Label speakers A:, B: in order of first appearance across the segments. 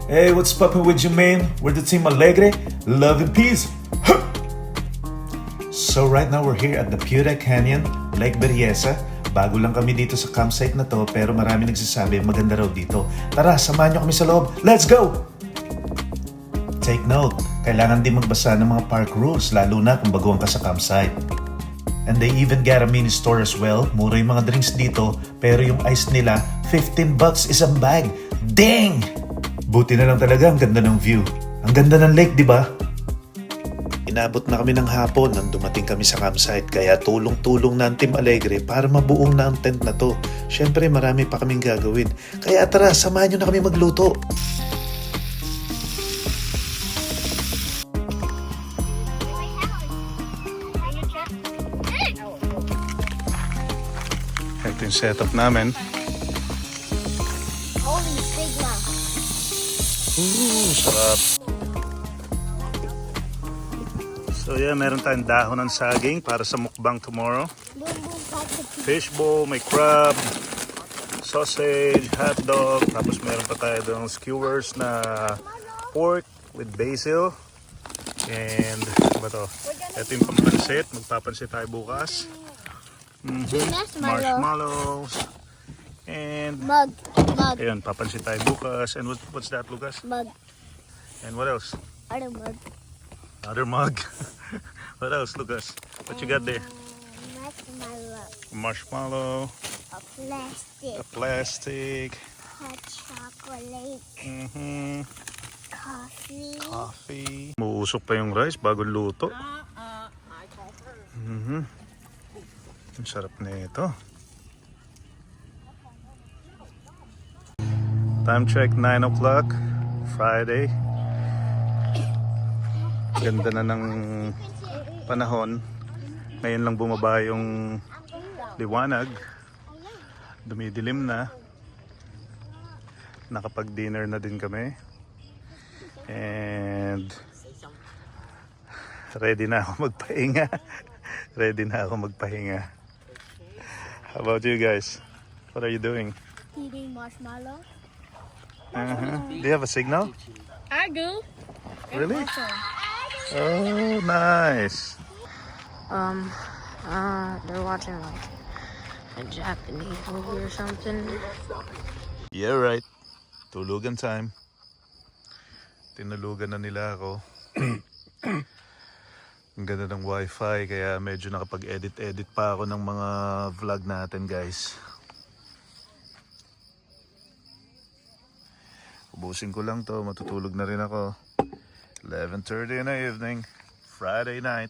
A: Hey, what's poppin' with you, man? We're the Team Alegre. Love and peace. Huh! So right now we're here at the Piura Canyon, Lake Berryessa. Bago lang kami dito sa campsite na to, pero marami nagsasabi maganda raw dito. Tara, samahan nyo kami sa loob. Let's go! Take note, kailangan din magbasa ng mga park rules, lalo na kung baguhan ka sa campsite. And they even got a mini store as well. Mura yung mga drinks dito, pero yung ice nila, $15 isang bag. Dang! Buti na lang talaga, ang ganda ng view. Ang ganda ng lake, di ba? Inabot na kami ng hapon nang dumating kami sa campsite, kaya tulong-tulong na ang Team Alegre para mabuong na ang tent na to. Syempre, marami pa kaming gagawin. Kaya tara, samahan nyo na kami magluto. Ito yung setup namin.
B: Holy Sigma.
A: Sarap. So yeah, meron tayong dahon ng saging para sa mukbang tomorrow. Fishbowl, may crab, sausage, hotdog, tapos meron pa tayo ng skewers na pork with basil. And ano ba to? Ito yung pampansit. Magpapansit tayo bukas. Marshmallows. And
B: Mug.
A: ayun, papansit tayo bukas. And what's that, Lucas?
B: Mug.
A: And what else?
B: Other mug.
A: Another mug. What else, Lucas? What you got there?
B: Marshmallow.
A: Marshmallow.
B: A plastic.
A: A plastic.
B: Hot chocolate. Coffee.
A: Coffee. Muusok pa yung rice bago luto. Ang sarap na ito. Time check 9 o'clock. Friday. Ganda na ng panahon. Ngayon lang bumaba yung liwanag. Dumidilim na. Nakapag-dinner na din kami. And ready na ako magpahinga. Ready na ako magpahinga. How about you guys? What are you doing?
B: Eating marshmallow.
A: Do you have a signal?
B: I do.
A: Really? Oh, nice.
C: They're watching like a Japanese movie or something.
A: Yeah, right. Tulugan time. Tinulugan na nila ako. Ang ganda ng wifi, kaya medyo nakapag-edit pa ako ng mga vlog natin, guys. Ubusin ko lang to, matutulog na rin ako. 11:30 in the evening, Friday night.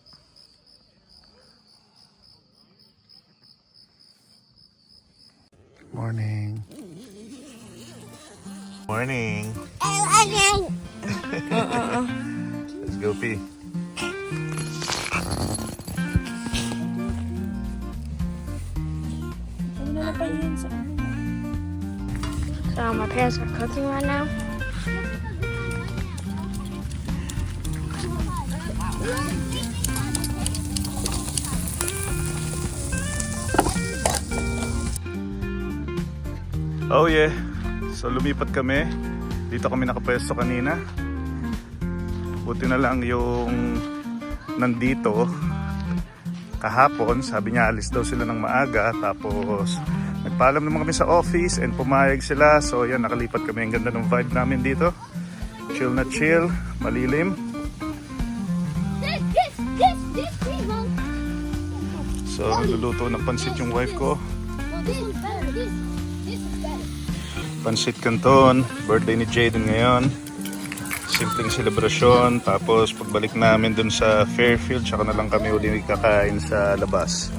A: Morning. Morning. Let's go pee.
C: So my parents are cooking right now.
A: Oh yeah. So lumipat kami. Dito kami nakapwesto kanina. Buti na lang yung nandito kahapon, sabi niya alis daw sila ng maaga, tapos nagpaalam naman kami sa office and pumayag sila. So yan, nakalipat kami. Ang ganda ng vibe namin dito. Chill na chill, malilim. So luluto ng pansit yung wife ko. Pansit Canton, birthday ni Jaden ngayon. Simpleng selebrasyon, tapos pagbalik namin dun sa Fairfield, tsaka na lang kami uli kakain sa labas.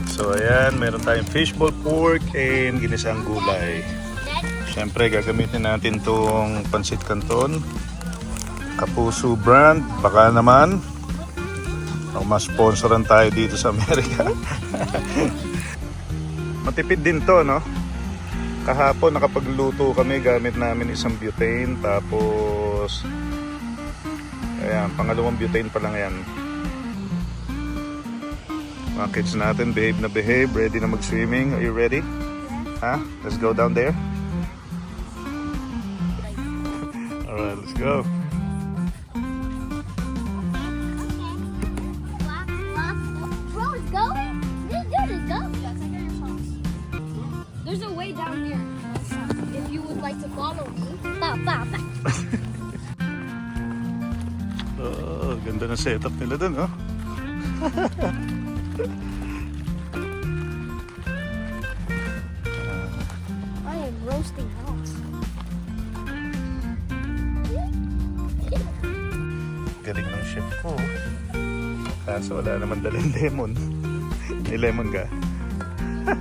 A: So ayan, meron tayong fishbowl, pork, and ginisang gulay. Siyempre gagamitin natin tong Pansit Canton, Kapuso brand, baka naman mas-sponsoran tayo dito sa Amerika. Matipid din to, no? Kahapon nakapagluto kami, gamit namin isang butane, tapos ayan, pangalawang butane pa lang yan. Mga kids natin, behave na behave, ready na mag-swimming. Are you ready? Huh? Let's go down there. Alright, let's go.
B: Bro, it's going? This dude is going. Yeah, check out your songs. There's a way down here. If you would like to follow me.
A: Oh, ganda na setup nila dun, oh.
B: I am roasting hogs.
A: Galing ng chef ko. Kaso wala naman dalang lemon. May lemon ka? Yan.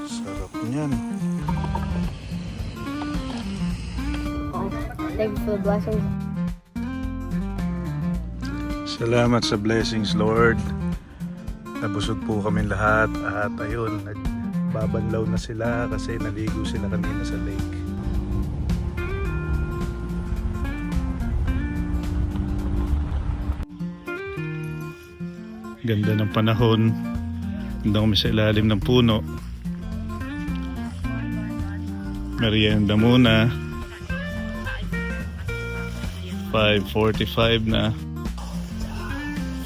A: Sarap niyan.
C: Thank you for the blessings.
A: Salamat sa blessings, Lord. Nabusog po kami lahat at ayun, nagbabanlaw na sila kasi naligo sila kanina sa lake. Ganda ng panahon. Ganda kami sa ilalim ng puno. Merienda muna. 5:45 na.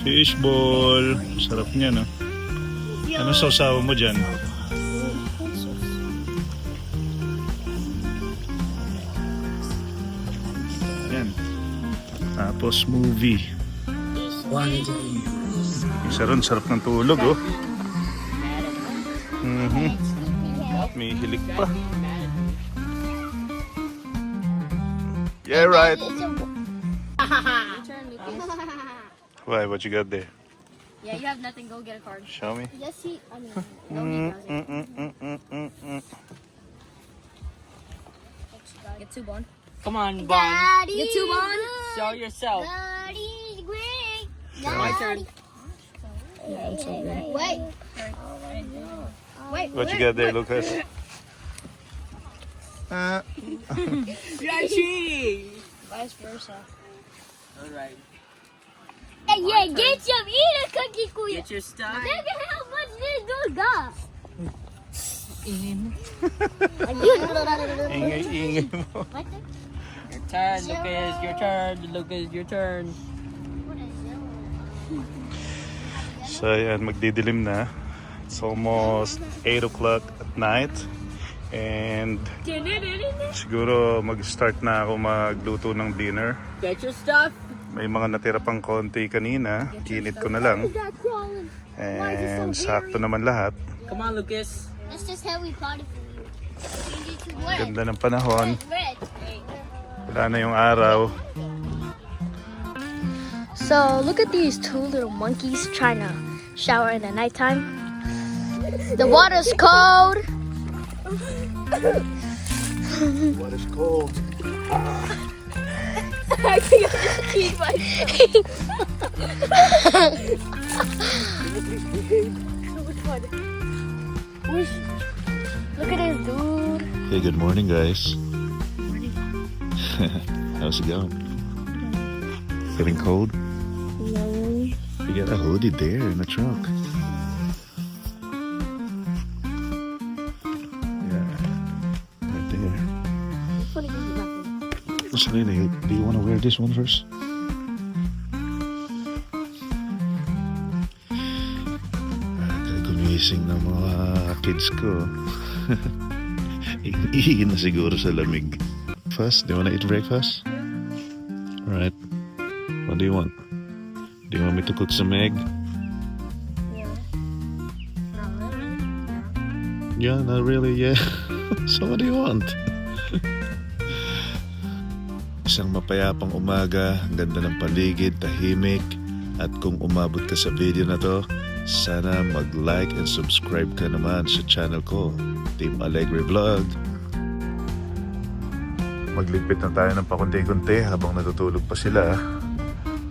A: Fishball. Sarap niya, no? Ano sausawa mo dyan? Yan. Tapos movie. Isa ron, sarap ng tulog, oh. May hilik pa. Yeah, right. Why? What you got there?
C: Yeah, you have nothing. Go get a card.
A: Show me.
B: Yes, he. I mean,
C: Get two, Bon.
D: Come on, Bon.
B: Daddy.
C: Get two, Bon.
D: Show yourself.
B: Daddy's great.
D: My turn.
C: Yeah, I'm so good.
B: Wait. Wait.
A: What you got there, Lucas?
D: Yoshi!
C: Vice versa.
D: Alright.
B: Hey, yeah, get some. Eat a cookie, kuya.
D: Get your stuff.
B: Look at how much this dude got.
A: Ingay-ingay mo.
D: Your turn, Lucas. Your turn, Lucas. Your turn.
A: So ayan, magdidilim na. It's almost 8 o'clock at night. And siguro mag-start na ako magluto ng dinner.
D: Get your stuff.
A: May mga natira pang konti kanina. Kinit ko na lang. And sakto naman lahat.
D: Come on, Lucas.
B: That's just how we potted for you. Change it to red.
A: Ganda ng panahon.
B: Red.
A: Wala na yung araw.
B: So look at these two little monkeys trying to shower in the nighttime. The water's cold.
A: Water's cold.
B: I can't keep my Look at this dude.
A: Hey, good morning, guys. How's it going? Feeling cold?
B: No.
A: You got a hoodie there in the trunk. Yeah, right there. Selena, do you want to wear this one first? Gumising ng mga kids ko. Iingin na siguro sa lamig. First, do you want to eat breakfast? Alright. What do you want? Do you want me to cook some egg? Yeah, not really, yeah. So what do you want? Isang mapayapang umaga, ang ganda ng paligid, tahimik. At kung umabot ka sa video na to, sana mag-like and subscribe ka naman sa channel ko, Team Alegre Vlog. Magligpit na tayo ng pakunti-kunti habang natutulog pa sila.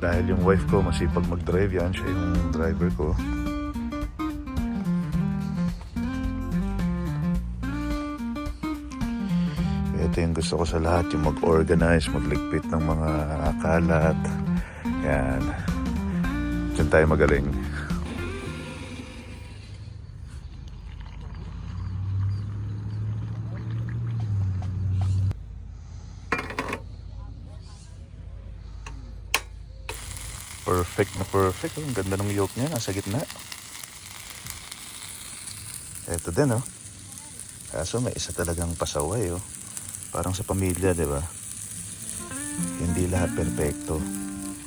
A: Dahil yung wife ko masipag mag-drive yan, siya yung driver ko. Ito yung gusto ko sa lahat, yung mag-organize, magligpit ng mga kalat. Yan. Diyan tayo magaling. Perfect na perfect. Ang ganda ng yoke niya, nasa gitna. Ito din, oh. Kaso may isa talagang pasaway, oh. Parang sa pamilya, di ba? Hindi lahat perfecto.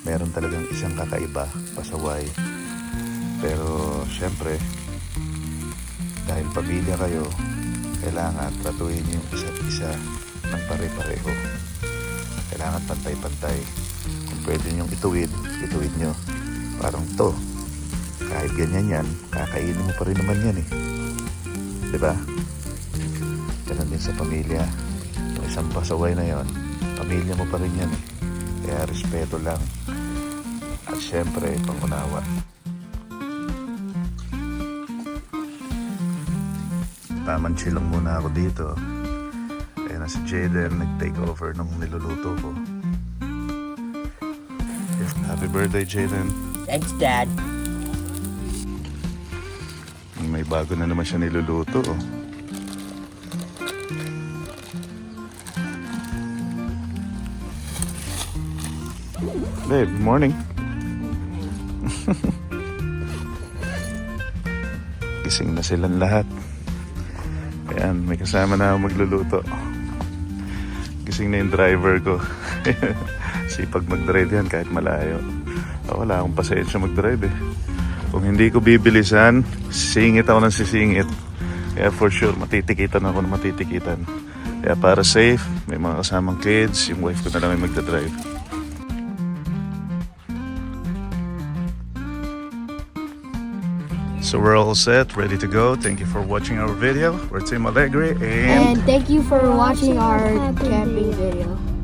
A: Meron talagang isang kakaiba, pasaway. Pero, syempre, dahil pamilya kayo, kailangan tratuhin yung isa't isa ng pare-pareho. Kailangan pantay-pantay. Kung pwede niyong ituwid nyo. Parang to. Kahit ganyan yan, kakainin mo pa rin naman yan eh. Diba? Ganun din sa pamilya. Yung isang pasaway na yon, pamilya mo pa rin yan eh. Kaya respeto lang. At syempre, pangunawa. Tamang chill lang muna ako dito. Kaya na si Jaden nag-take over ng niluluto ko. Happy birthday, Jaden.
D: Thanks, Dad.
A: May bago na naman siya niluluto. Oh. Babe, good morning. Gising na silang lahat. Ayan, may kasama na ako magluluto. Gising na yung driver ko. Sipag mag-drive yan kahit malayo. Wala akong pasensya mag-drive eh. Kung hindi ko bibilisan, singit ako ng sisingit. Kaya for sure, matitikitan ako ng matitikitan. Kaya para safe, may mga kasamang kids, yung wife ko na lang ay magdadrive. So we're all set, ready to go. Thank you for watching our video. We're Team Alegre
B: And thank you for watching our camping video.